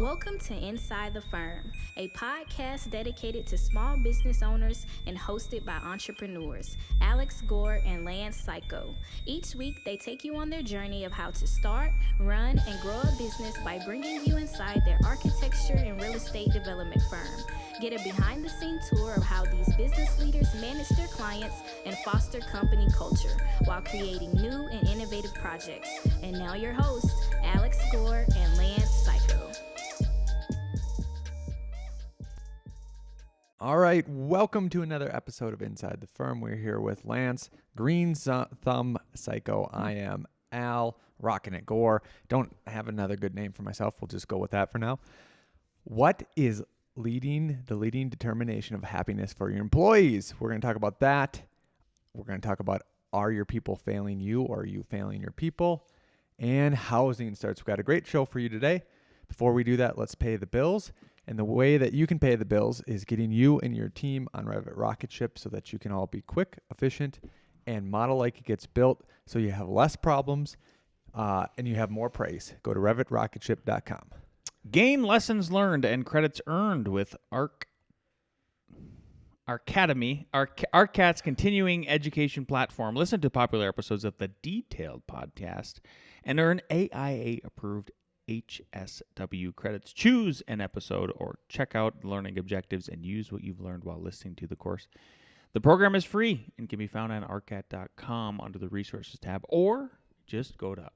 Welcome to Inside the Firm, a podcast dedicated to small business owners and hosted by entrepreneurs, Alex Gore and Lance Cayko. Each week, they take you on their journey of how to start, run, and grow a business by bringing you inside their architecture and real estate development firm. Get a behind-the-scenes tour of how these business leaders manage their clients and foster company culture while creating new and innovative projects. And now your hosts, Alex Gore and Lance Cayko. All right, welcome to another episode of Inside the Firm. We're here with Lance Green Thumb Cayko. I am Al, rocking it Gore. Don't have another good name for myself. We'll just go with that for now. What is the leading determination of happiness for your employees? We're going to talk about that. We're going to talk about, are your people failing you or are you failing your people? And housing starts. We've got a great show for you today. Before we do that, let's pay the bills. And the way that you can pay the bills is getting you and your team on Revit Rocket Ship so that you can all be quick, efficient, and model like it gets built so you have less problems and you have more praise. Go to revitrocketship.com. Gain lessons learned and credits earned with Arcademy, ARCAT's continuing education platform. Listen to popular episodes of the Detailed podcast and earn AIA-approved HSW credits. Choose an episode or check out learning objectives and use what you've learned while listening to the course. The program is free and can be found on arcat.com under the resources tab, or just go to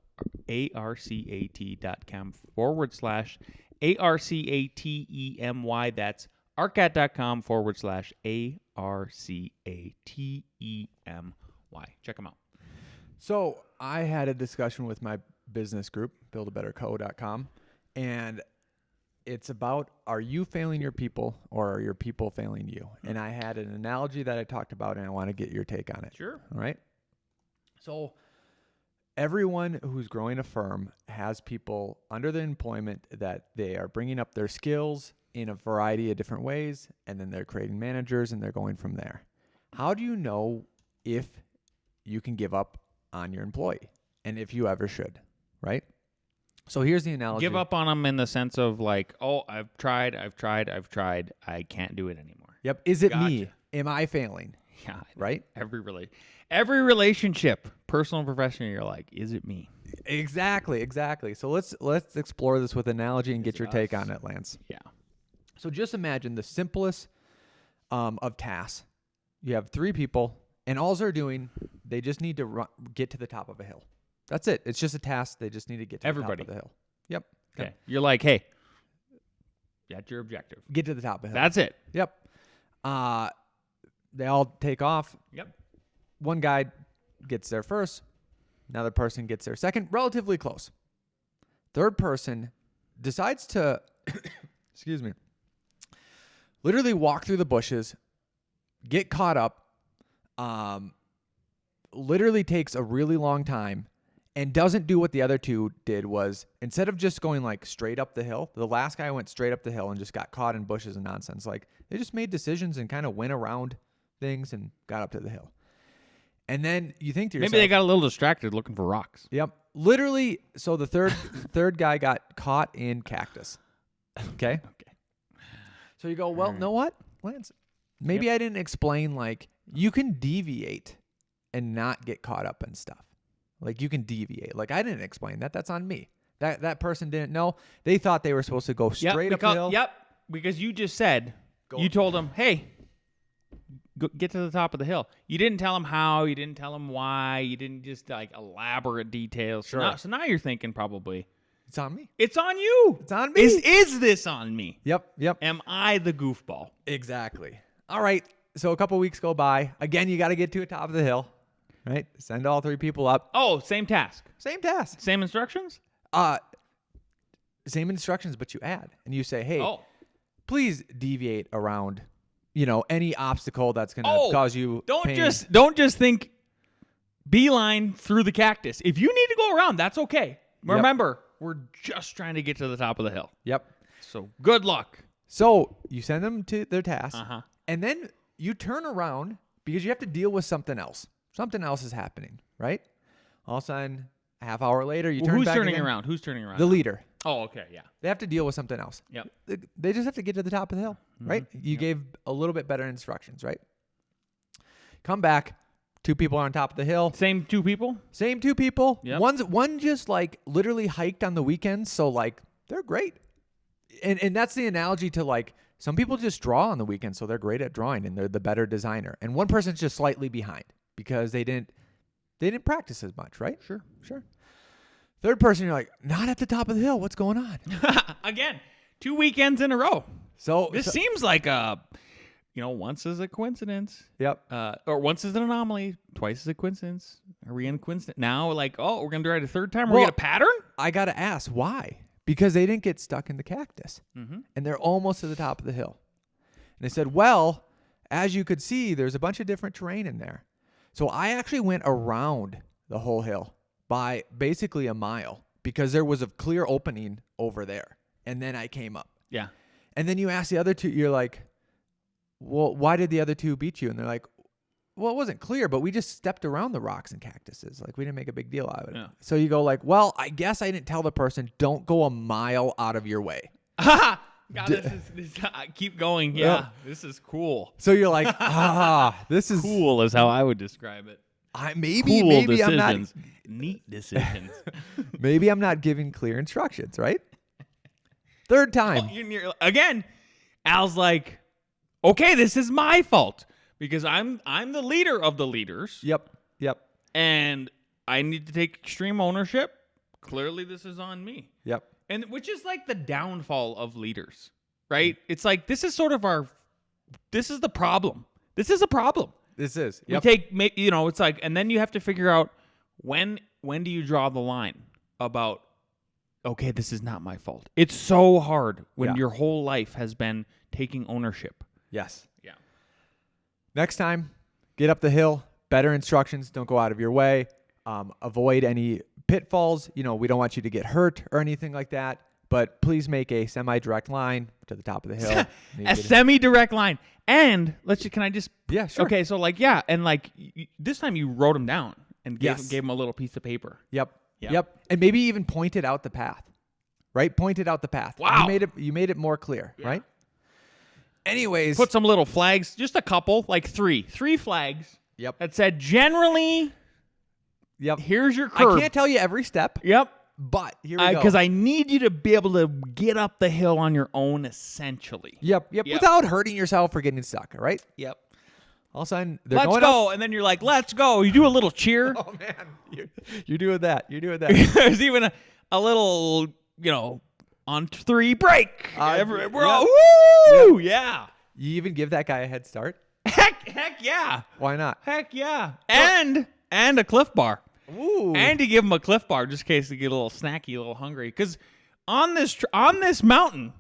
arcat.com/ARCATEMY. That's arcat.com/ARCATEMY. Check them out. So I had a discussion with my business group, buildabetterco.com, and it's about, are you failing your people or are your people failing you? And I had an analogy that I talked about, and I want to get your take on it. Sure. All right. So everyone who's growing a firm has people under the employment that they are bringing up their skills in a variety of different ways, and then they're creating managers and they're going from there. How do you know if you can give up on your employee and if you ever should, right? So here's the analogy. Give up on them in the sense of like, oh, I've tried. I can't do it anymore. Yep. Is it Gotcha. me? Am I failing? Yeah. Right? Every relationship, personal and professional, you're like, is it me? Exactly. So let's explore this with analogy and get your take on it, Lance. Yeah. So just imagine the simplest of tasks. You have three people, and all they're doing, they just need to get to the top of a hill. That's it. It's just a task. They just need to get to the top of the hill. Yep. Okay. You're like, hey, that's your objective. Get to the top of the hill. That's it. Yep. They all take off. Yep. One guy gets there first. Another person gets there second. Relatively close. Third person decides to, excuse me, literally walk through the bushes, get caught up, literally takes a really long time, and doesn't do what the other two did. Was instead of just going like straight up the hill, the last guy went straight up the hill and just got caught in bushes and nonsense. Like they just made decisions and kind of went around things and got up to the hill. And then you think to yourself, maybe they got a little distracted looking for rocks. Yep. Literally, so the third guy got caught in cactus. Okay? Okay. So you go, well, know what, Lance? Maybe I didn't explain, like, you can deviate and not get caught up in stuff. Like, you can deviate. Like, I didn't explain that. That's on me. That person didn't know. They thought they were supposed to go straight up the hill. Yep, because you just said, you told them, hey, get to the top of the hill. You didn't tell them how. You didn't tell them why. You didn't just, like, elaborate details. Sure. So now you're thinking probably, It's on me. it's on you. It's on me. Is this on me? Yep. Am I the goofball? Exactly. All right. So a couple weeks go by. Again, you got to get to the top of the hill, right? Send all three people up. Oh, same task. Same task. Same instructions? Same instructions, but you add. And you say, hey, Oh. please deviate around, any obstacle that's going to cause you pain. Don't just think beeline through the cactus. If you need to go around, that's okay. Remember, we're just trying to get to the top of the hill. Yep. So good luck. So you send them to their task, Uh-huh. and then you turn around because you have to deal with something else. Something else is happening, right? All of a sudden, a half hour later, you turn Who's back turning again. around? Who's turning around? The leader. Oh, okay, yeah. They have to deal with something else. Yep. They just have to get to the top of the hill, right? You Yep. gave a little bit better instructions, right? Come back. 2 people are on top of the hill. Same 2 people? Same 2 people. Yep. One just like literally hiked on the weekends, so like they're great. And that's the analogy to like some people just draw on the weekends, so they're great at drawing and they're the better designer. And one person's just slightly behind because they didn't practice as much, right? Sure. Third person, you're like, not at the top of the hill. What's going on? Again, 2 weekends in a row. So This seems like once is a coincidence. Yep. Or once is an anomaly, twice is a coincidence. Are we in coincidence? Now, like, we're going to try it a third time? We're going to get a pattern? I got to ask, why? Because they didn't get stuck in the cactus. Mm-hmm. And they're almost to the top of the hill. And they said, well, as you could see, there's a bunch of different terrain in there. So I actually went around the whole hill by basically a mile because there was a clear opening over there. And then I came up. Yeah. And then you ask the other 2, you're like, well, why did the other 2 beat you? And they're like, well, it wasn't clear, but we just stepped around the rocks and cactuses. Like, we didn't make a big deal out of it. Yeah. So you go like, well, I guess I didn't tell the person, don't go a mile out of your way. God, keep going. Yeah, Yeah. this is cool. So you're like, this is Cool is how I would describe it. maybe Cool I'm decisions. Neat decisions. not maybe I'm not giving clear instructions, right? Third time. Again, Al's like, okay, this is my fault because I'm the leader of the leaders. Yep. And I need to take extreme ownership. Clearly, this is on me. Yep. And which is like the downfall of leaders, right? It's like this is the problem. This is a problem. This is. We Yep. it's like, and then you have to figure out when do you draw the line about, okay, this is not my fault. It's so hard when your whole life has been taking ownership. Yes. Yeah. Next time, get up the hill. Better instructions. Don't go out of your way. Avoid any pitfalls. We don't want you to get hurt or anything like that. But please make a semi-direct line to the top of the hill. A semi-direct line. And can I just? Yeah, sure. Okay, so and this time you wrote them down and gave them a little piece of paper. Yep. And maybe even pointed out the path. Right? Pointed out the path. Wow. You made it more clear, right? Anyways. Put some little flags, just a couple, like 3 flags. Yep. That said, generally, Yep. here's your curve. I can't tell you every step. Yep. But here we go. Because I need you to be able to get up the hill on your own, essentially. Yep. Without hurting yourself or getting stuck, right? Yep. All of a sudden, they're Let's going go. And then you're like, let's go. You do a little cheer. Oh, man. You're doing that. There's even a little, on 3, break. Yep. Woo! Yeah. You even give that guy a head start? Heck yeah. Why not? Heck yeah. And a Cliff Bar. Ooh. And to give them a Cliff Bar just in case they get a little snacky, a little hungry. Because on this mountain,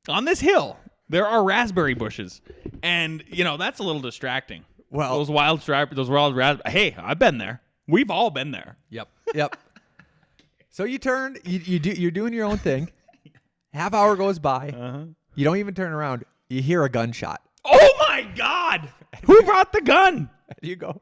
on this hill, there are raspberry bushes. And, that's a little distracting. Well, those wild raspberries. Hey, I've been there. We've all been there. Yep. So you turn, you're doing your own thing. Half hour goes by. Uh-huh. You don't even turn around. You hear a gunshot. Oh, my God. Who brought the gun? You go.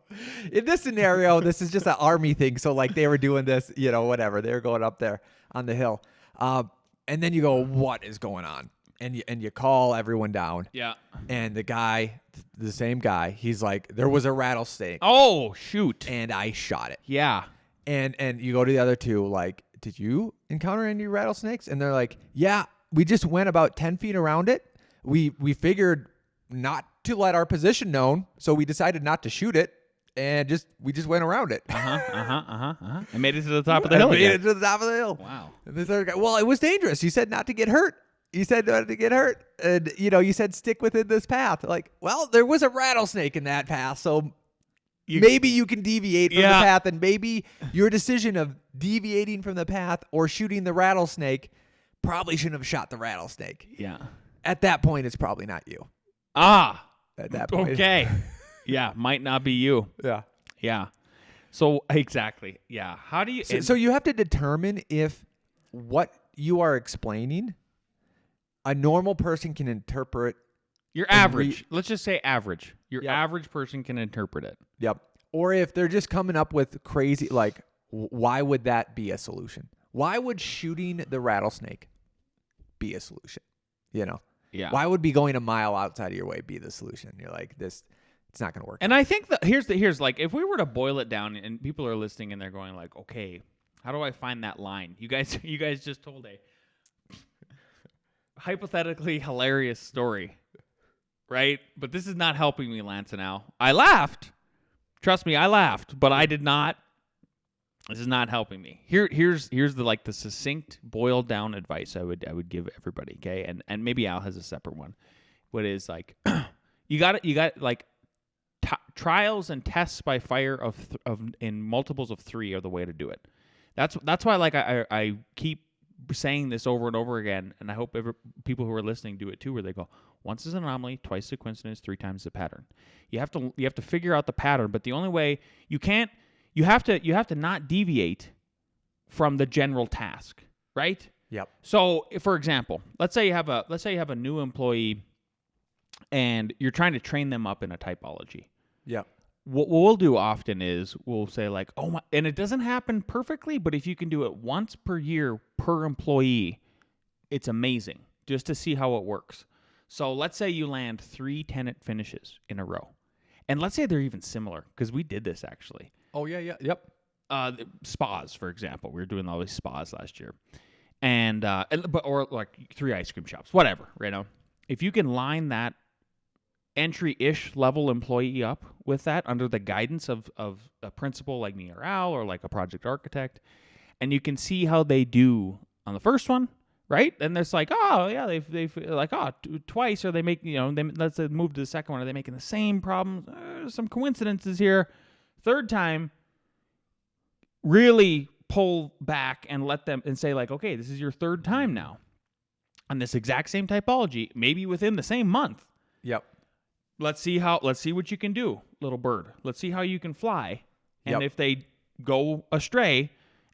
In this scenario, this is just an army thing. So like they were doing this, whatever. They were going up there on the hill. And then you go, what is going on? And you call everyone down. Yeah. And the guy, the same guy, he's like, there was a rattlesnake. Oh, shoot. And I shot it. Yeah. And you go to the other 2, like, did you encounter any rattlesnakes? And they're like, yeah, we just went about 10 feet around it. We figured not to let our position known, so we decided not to shoot it, and we just went around it. And made it to the top of the hill. Made it to the top of the hill. Wow. And the third guy, well, it was dangerous. You said not to get hurt. You said not to get hurt, and you said stick within this path. Like, well, there was a rattlesnake in that path, so maybe you can deviate from the path, and maybe your decision of deviating from the path or shooting the rattlesnake probably shouldn't have shot the rattlesnake. Yeah. At that point, it's probably not you. At that point. Okay. Yeah, might not be you. Yeah. Yeah. So, exactly. Yeah. How do you... So you have to determine if what you are explaining, a normal person can interpret. Your average. Let's just say average. Your Yep. average person can interpret it. Yep. Or if they're just coming up with crazy, like, why would that be a solution? Why would shooting the rattlesnake be a solution? You know? Yeah. Why would be going a mile outside of your way be the solution? You're like, it's not going to work. And I think that here's like, if we were to boil it down and people are listening and they're going like, okay, how do I find that line? You guys just told a hypothetically hilarious story, right? But this is not helping me, Lance and Al. I laughed. Trust me, I laughed, but I did not. This is not helping me. Here's the succinct, boiled down advice I would give everybody. Okay, and maybe Al has a separate one. What is like, you got like trials and tests by fire of in multiples of 3 are the way to do it. That's why like I keep saying this over and over again, and I hope people who are listening do it too, where they go, once is an anomaly, twice the coincidence, 3 times the pattern. You have to figure out the pattern, but the only way you have to not deviate from the general task, right? Yep. So, for example, let's say you have a new employee, and you're trying to train them up in a typology. Yep. What we'll do often is we'll say like, oh my, and it doesn't happen perfectly, but if you can do it once per year per employee, it's amazing just to see how it works. So let's say you land 3 tenant finishes in a row, and let's say they're even similar because we did this actually. Oh yeah, yep. Spas, for example, we were doing all these spas last year, or like 3 ice cream shops, whatever. You know, if you can line that entry-ish level employee up with that under the guidance of a principal like me or Al or like a project architect, and you can see how they do on the first one, right? And it's like, oh yeah, they've like, oh, twice, or they make, let's say move to the second one, are they making the same problems? Some coincidences here. Third time, really pull back and let them and say like, okay, this is your 3rd time now on this exact same typology, maybe within the same month. Yep. Let's see what you can do, little bird. Let's see how you can fly. And Yep. if they go astray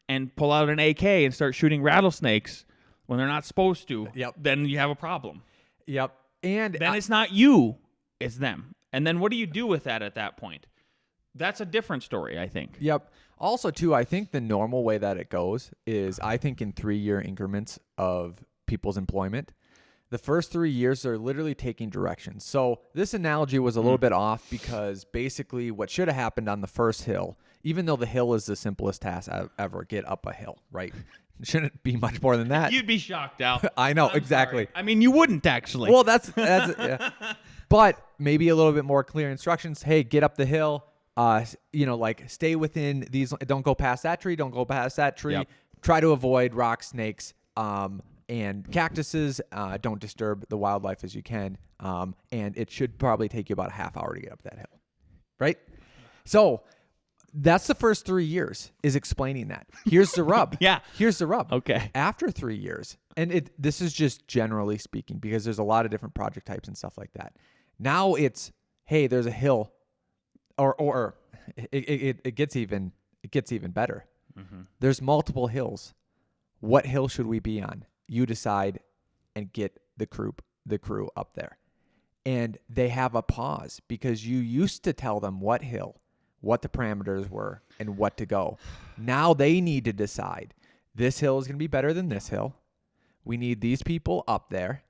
and pull out an AK and start shooting rattlesnakes when they're not supposed to, Yep. then you have a problem. Yep. And Then it's not you, it's them. And then what do you do with that at that point? That's a different story, I think. Yep. Also, too, I think the normal way that it goes is, I think, in 3-year increments of people's employment. The first 3 years, they're literally taking directions. So this analogy was a little bit off because basically what should have happened on the first hill, even though the hill is the simplest task ever, get up a hill, right? It shouldn't be much more than that. You'd be shocked, Al. I know, I'm exactly. sorry. I mean, you wouldn't actually. Well, that's yeah. But maybe a little bit more clear instructions. Hey, get up the hill. Like stay within these. Don't go past that tree. Don't go past that tree. Yep. Try to avoid rocks, snakes, and cactuses. Don't disturb the wildlife as you can. And it should probably take you about a half hour to get up that hill, right? So that's the first 3 years is explaining that. Here's the rub. Yeah. Here's the rub. Okay. After 3 years, and this is just generally speaking because there's a lot of different project types and stuff like that. Now it's, hey, there's a hill, or it gets even better. Mm-hmm. There's multiple hills. What hill should we be on? You decide and get the crew up there. And they have a pause because you used to tell them what hill, what the parameters were, and what to go. Now they need to decide this hill is going to be better than this hill. We need these people up there.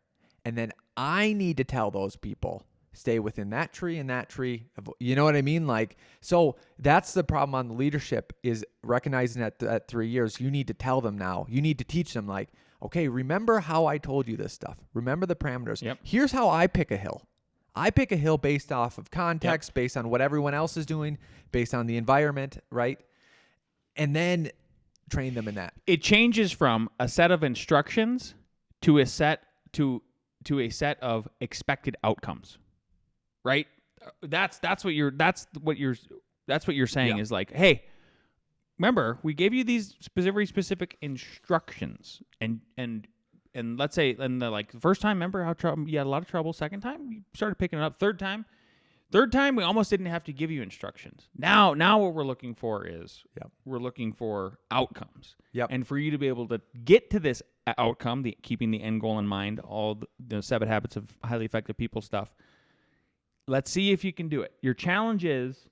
And then I need to tell those people, stay within that tree and that tree. You know what I mean? Like, so that's the problem on the leadership is recognizing that at 3 years, you need to tell them now. You need to teach them like, okay, remember how I told you this stuff. Remember the parameters. Yep. Here's how I pick a hill. I pick a hill based off of context, Yep. based on what everyone else is doing, based on the environment, right? And then train them in that. It changes from a set of instructions to a set a set of expected outcomes. Right? That's what you're saying Yeah. is like, hey, remember, we gave you these specific instructions, and let's say, and the first time, remember how you had a lot of trouble. Second time, you started picking it up. Third time, we almost didn't have to give you instructions. Now what we're looking for is we're looking for outcomes. Yep. And for you to be able to get to this outcome, keeping the end goal in mind, all the 7 habits of highly effective people stuff. Let's see if you can do it. Your challenge is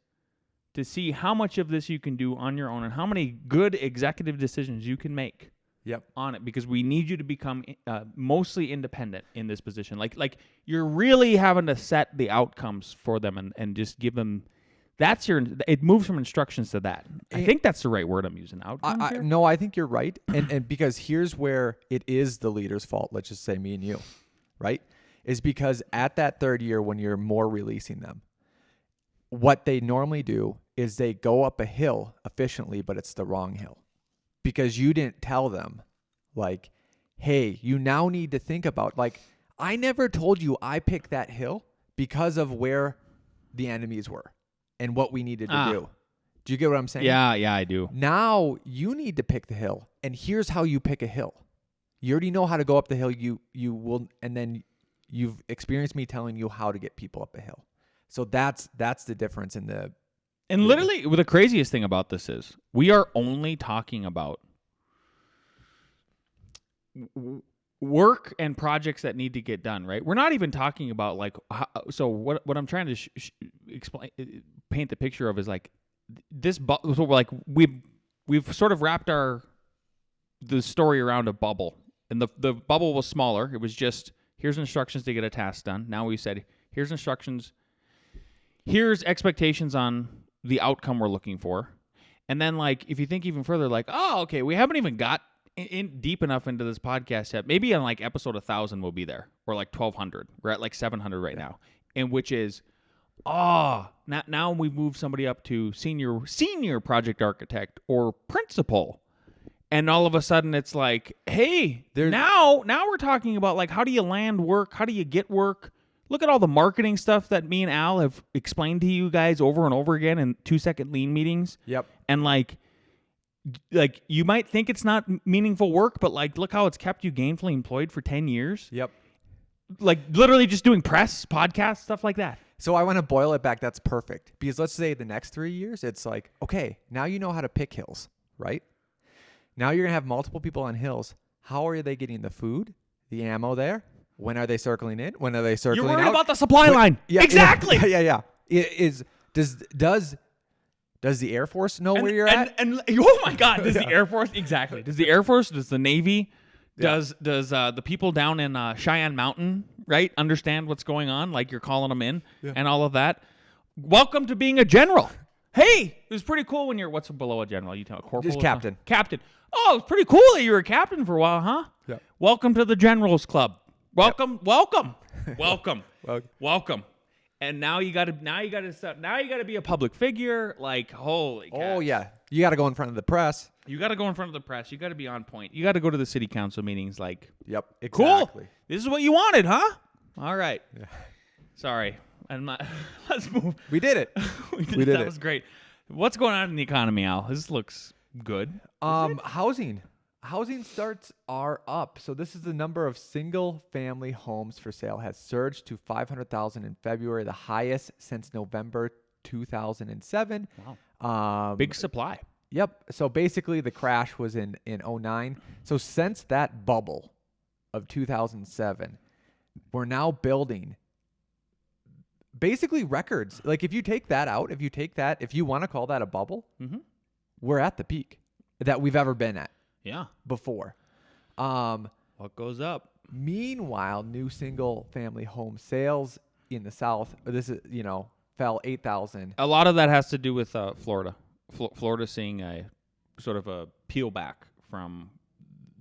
to see how much of this you can do on your own and how many good executive decisions you can make on it because we need you to become mostly independent in this position. Like you're really having to set the outcomes for them and just give them. It moves from instructions to that. I think that's the right word I'm using. Outcomes here? No, I think you're right. And because here's where it is the leader's fault. Let's just say me and you, right? Is because at that third year when you're more releasing them, what they normally do is they go up a hill efficiently, but it's the wrong hill because you didn't tell them like, hey, you now need to think about like, I never told you I picked that hill because of where the enemies were. And what we needed to do. Do you get what I'm saying? Yeah, I do. Now you need to pick the hill, and here's how you pick a hill. You already know how to go up the hill. You will, and then you've experienced me telling you how to get people up a hill. So that's the difference in the. And literally, the craziest thing about this is we are only talking about work and projects that need to get done, right? We're not even talking about like so what I'm trying to explain, paint the picture of is like this. So we're like we've sort of wrapped the story around a bubble, and the bubble was smaller. It was just here's instructions to get a task done. Now we said here's instructions, here's expectations on the outcome we're looking for, and then like if you think even further, like okay, we haven't even got in deep enough into this podcast yet. Maybe on like episode 1,000 we'll be there, or like 1,200. We're at like 700 right now, and which is now we move somebody up to senior project architect or principal, and all of a sudden it's like, hey, now we're talking about like how do you land work, how do you get work. Look at all the marketing stuff that me and Al have explained to you guys over and over again in 2-second lean meetings. Yep. And like you might think it's not meaningful work, but like look how it's kept you gainfully employed for 10 years. Yep. Like literally just doing press, podcasts, stuff like that. So I want to boil it back. That's perfect. Because let's say the next 3 years, it's like, okay, now you know how to pick hills, right? Now you're going to have multiple people on hills. How are they getting the food, the ammo there? When are they circling in? When are they circling out? You're worried about the supply line. Yeah, exactly. Yeah. Does the Air Force know where you're at? And oh my God, does the Air Force exactly? Does the Air Force? Does the Navy? Does the people down in Cheyenne Mountain, right, understand what's going on? Like you're calling them in and all of that. Welcome to being a general. Hey, it was pretty cool when you're what's below a general. You tell a corporal. Just captain. Captain. Oh, it's pretty cool that you were a captain for a while, huh? Yeah. Welcome to the Generals Club. Welcome. And now you got to be a public figure. Like holy cow. Oh yeah, you got to go in front of the press. You got to go in front of the press. You got to be on point. You got to go to the city council meetings. Like, yep, exactly. Cool. This is what you wanted, huh? All right. Yeah. Sorry, let's move. We did it. we did it. That was great. What's going on in the economy, Al? This looks good. Housing starts are up. So this is the number of single-family homes for sale has surged to 500,000 in February, the highest since November 2007. Wow. Big supply. Yep. So basically the crash was in 2009. So since that bubble of 2007, we're now building basically records. Like if you take that out, if you want to call that a bubble, we're at the peak that we've ever been at. Yeah. Before. What goes up? Meanwhile, new single family home sales in the South, fell 8,000. A lot of that has to do with Florida. Florida seeing a sort of a peel back from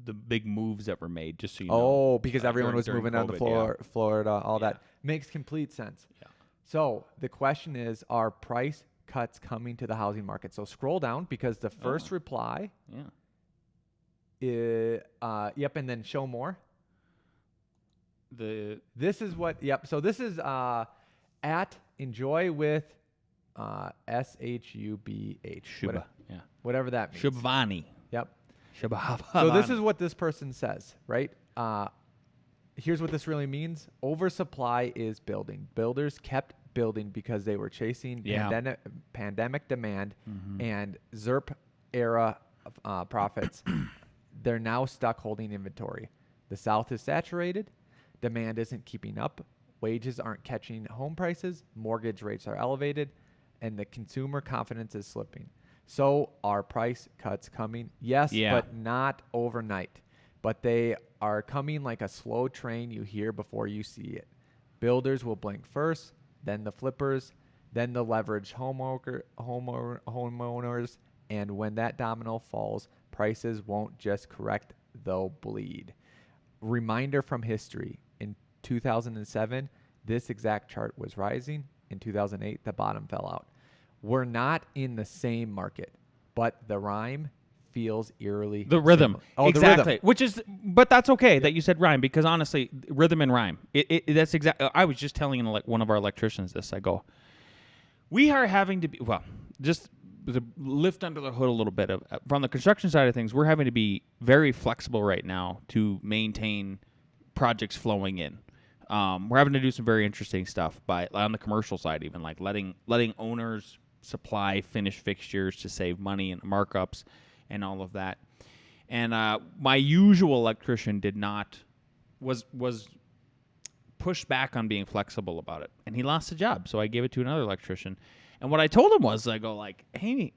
the big moves that were made, just so you know. Oh, because everyone was moving down to Florida, all that. Makes complete sense. Yeah. So the question is, are price cuts coming to the housing market? So scroll down because the first reply... Yeah. Yep, and then show more. This is what. Yep. So this is at enjoy with SHUBH. Shubha. Yeah. Whatever that means. Shubhani. Yep. Shubha. So this is what this person says, right? Here's what this really means. Oversupply is building. Builders kept building because they were chasing pandemic demand and ZERP era profits. They're now stuck holding inventory. The South is saturated. Demand isn't keeping up. Wages aren't catching home prices. Mortgage rates are elevated. And the consumer confidence is slipping. So are price cuts coming? Yes, but not overnight. But they are coming like a slow train you hear before you see it. Builders will blink first, then the flippers, then the leveraged homeowners, and when that domino falls, prices won't just correct, they'll bleed. Reminder from history, in 2007, this exact chart was rising. In 2008, the bottom fell out. We're not in the same market, but the rhyme feels eerily the rhythm. similar. Oh, exactly. the rhythm. Which is, but that's okay that you said rhyme, because honestly, rhythm and rhyme. That's exactly. I was just telling one of our electricians this. I go, we are having to be just to lift under the hood a little bit. From the construction side of things, we're having to be very flexible right now to maintain projects flowing in. We're having to do some very interesting stuff on the commercial side, even like letting owners supply finished fixtures to save money and markups and all of that. And my usual electrician was pushed back on being flexible about it, and he lost the job. So I gave it to another electrician. And what I told him was, I go like, hey,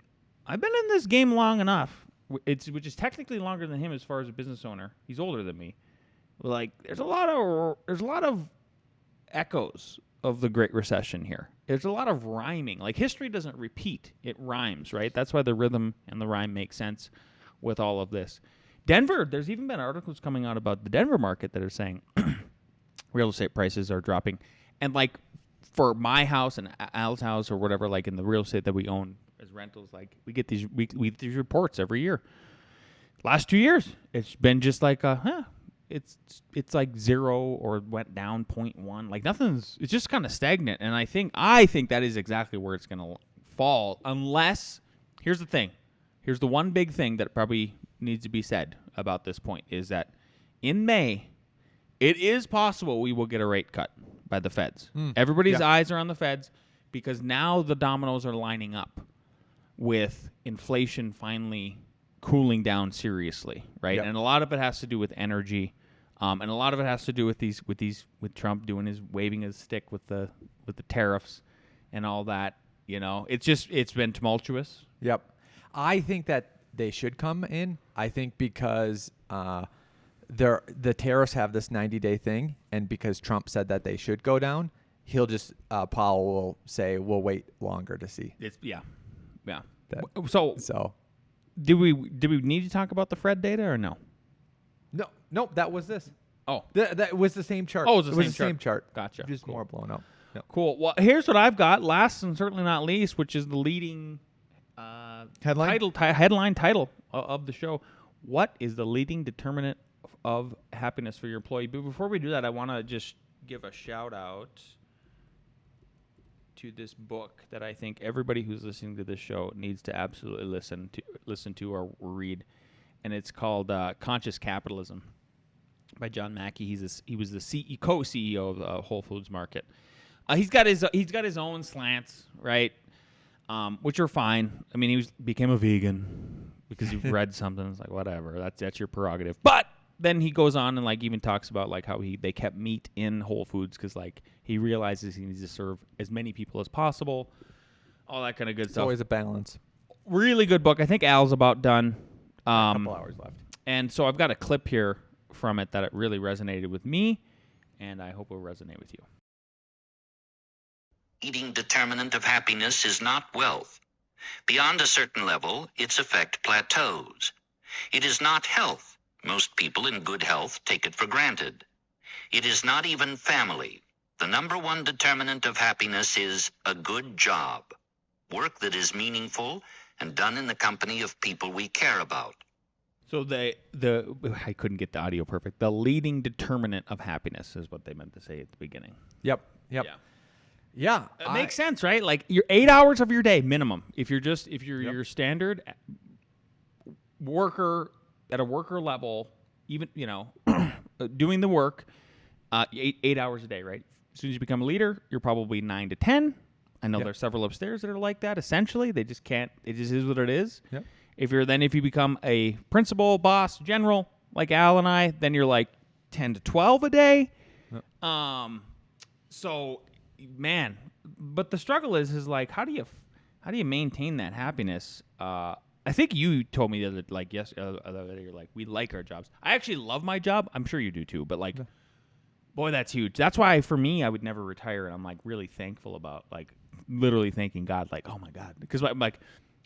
I've been in this game long enough, which is technically longer than him as far as a business owner. He's older than me. Like there's a lot of echoes of the Great Recession here. There's a lot of rhyming. Like history doesn't repeat, it rhymes, right? That's why the rhythm and the rhyme make sense with all of this. Denver, there's even been articles coming out about the Denver market that are saying real estate prices are dropping. And like for my house and Al's house or whatever, like in the real estate that we own as rentals, like we get these these reports every year. Last 2 years, it's been just like it's like 0 or went down 0.1. Like nothing's. It's just kind of stagnant. And I think that is exactly where it's going to fall. Unless, here's the thing. Here's the one big thing that probably needs to be said about this point is that in May, it is possible we will get a rate cut by the feds. Everybody's eyes are on the feds because now the dominoes are lining up with inflation finally cooling down seriously, right? Yep. And a lot of it has to do with energy. And a lot of it has to do with Trump waving his stick with the tariffs and all that. You know, it's been tumultuous. Yep. I think that they should come in. I think because the tariffs have this 90-day thing, and because Trump said that they should go down, he'll just Powell will say we'll wait longer to see. Yeah. So do we need to talk about the Fed data or no? No, that was this. Oh. That was the same chart. Oh, it was the same chart. Gotcha. Just cool. More blown up. Yep. Cool. Well, here's what I've got. Last and certainly not least, which is the leading headline title of the show. What is the leading determinant of happiness for your employee? But before we do that, I want to just give a shout out to this book that I think everybody who's listening to this show needs to absolutely listen to or read, and it's called Conscious Capitalism by John Mackey. He was the co-CEO of the Whole Foods Market. He's got his own slants, right? Which are fine. I mean, he became a vegan because he read something. It's like, whatever, that's your prerogative. But then he goes on and like even talks about like how they kept meat in Whole Foods because like he realizes he needs to serve as many people as possible. All that kind of good stuff. Always a balance. Really good book. I think Al's about done. A couple hours left. And so I've got a clip here from it that it really resonated with me, and I hope it will resonate with you. Leading determinant of happiness is not wealth. Beyond a certain level, its effect plateaus. It is not health. Most people in good health take it for granted. It is not even family. The number one determinant of happiness is a good job, work that is meaningful and done in the company of people we care about. So I couldn't get the audio perfect. The leading determinant of happiness is what they meant to say at the beginning. Yep. Yeah. It makes sense, right? Like your 8 hours of your day minimum. If you're your standard worker at a worker level, even doing the work, 8 hours a day, right? As soon as you become a leader, you're probably 9 to 10. I know there's several upstairs that are like that. Essentially, they just can't. It just is what it is. Yep. If you become a principal, boss, general, like Al and I, then you're like 10 to 12 a day. Yep. So, man, but the struggle is like, how do how do you maintain that happiness? I think you told me the other, like, you're like, we like our jobs. I actually love my job. I'm sure you do too, but like, boy, that's huge. That's why for me, I would never retire. And I'm like really thankful about like literally thanking God, like, oh my God. Because I'm like,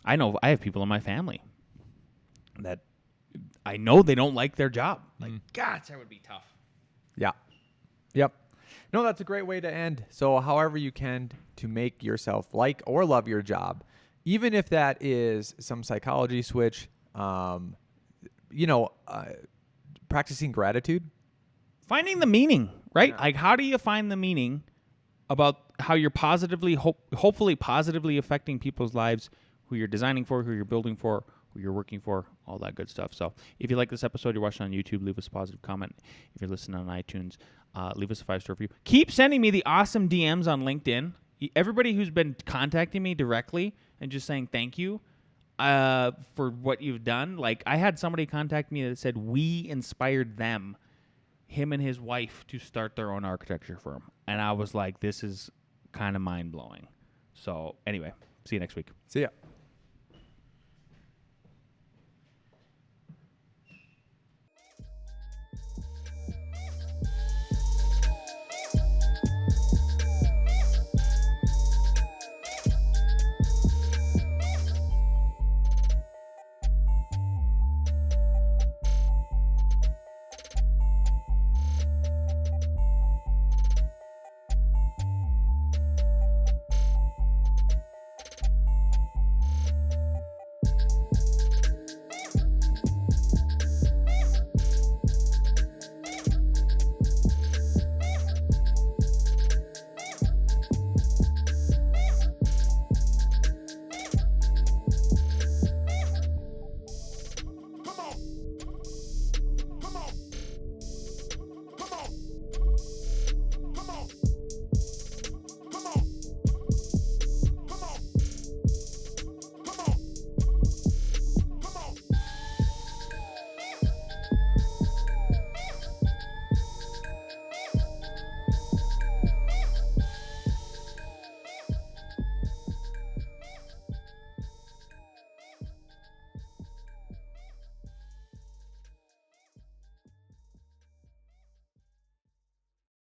I know I have people in my family that I know they don't like their job. Like, gosh, that would be tough. Yeah. Yep. No, that's a great way to end. So however you can to make yourself like or love your job, even if that is some psychology switch, practicing gratitude. Finding the meaning, right? Yeah. Like, how do you find the meaning about how you're positively, hopefully positively affecting people's lives, who you're designing for, who you're building for, who you're working for, all that good stuff. So if you like this episode, you're watching on YouTube, leave us a positive comment. If you're listening on iTunes, leave us a 5-star review. Keep sending me the awesome DMs on LinkedIn. Everybody who's been contacting me directly and just saying thank you for what you've done. Like, I had somebody contact me that said we inspired them, him and his wife, to start their own architecture firm. And I was like, this is kind of mind-blowing. So anyway, see you next week. See ya.